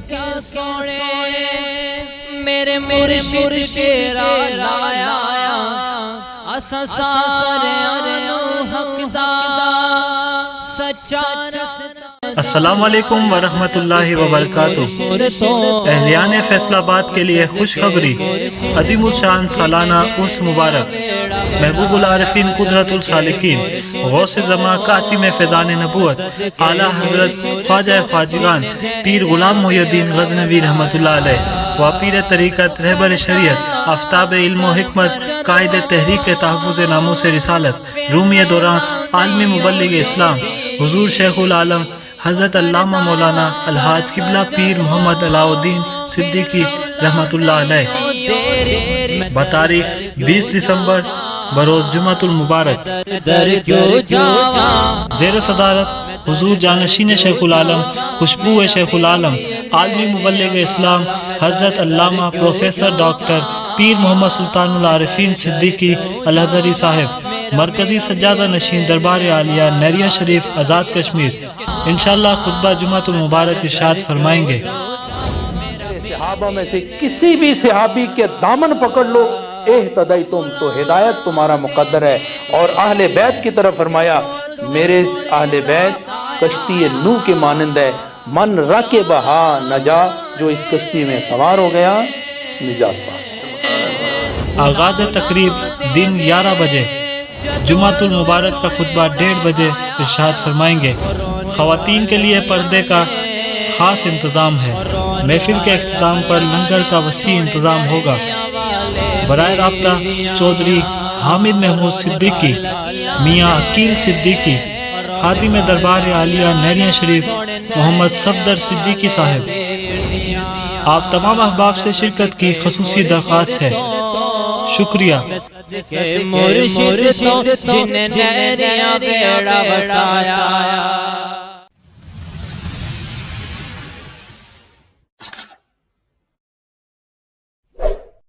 کے سونے میرے مرشد شیرا لایا اساں سارے حق دا سچا السلام علیکم ورحمۃ اللہ وبرکاتہ۔ اہلیان فیصل آباد کے لیے خوشخبری، عظیم الشان سالانہ عرس مبارک، محبوب العارفین قدرت السالکین غوث زماں قاسم فیضان نبوت اعلیٰ حضرت خواجہ خواجگان پیر غلام محی الدین غزنوی رحمۃ اللہ علیہ و پیر طریقت رہبر شریعت آفتاب علم و حکمت قائد تحریک تحفظ ناموس رسالت رومی دوران عالمی مبلغ اسلام حضور شیخ العالم حضرت علامہ مولانا الحاج قبلہ پیر محمد علاء الدین صدیقی رحمۃ اللہ علیہ بتاریخ 20 دسمبر بروز جمعۃ المبارک، زیر صدارت حضور جانشین شیخ العالم خوشبو شیخ العالم عالمی مبلغ اسلام حضرت علامہ پروفیسر ڈاکٹر پیر محمد سلطان العارفین صدیقی الازہری صاحب، مرکزی سجادہ نشین دربار عالیہ نیریا شریف آزاد کشمیر، انشاءاللہ خطبہ جمعۃ المبارک ارشاد فرمائیں گے۔ صحابہ میں سے کسی بھی صحابی کے دامن پکڑ لو، اہتدیتم تو ہدایت تمہارا مقدر ہے، اور اہل بیت کی طرف فرمایا میرے اہل بیت کشتی نوح کے مانند ہے، من رکبہا نجا، جو اس کشتی میں سوار ہو گیا نجات پا۔ آغاز تقریب دن 11 بجے، جمعۃ المبارک کا خطبہ 1:30 بجے ارشاد فرمائیں گے۔ خواتین کے لیے پردے کا خاص انتظام ہے۔ محفل کے اختتام پر لنگر کا وسیع انتظام ہوگا۔ براہ رابطہ چودھری حامد محمود صدیقی، میاں عقیل صدیقی، خادم دربار عالیہ نیریا شریف محمد صفدر صدیقی صاحب۔ آپ تمام احباب سے شرکت کی خصوصی درخواست ہے۔ شکریہ۔ مرشد تو جن نے نیریا بیڑا بسایا۔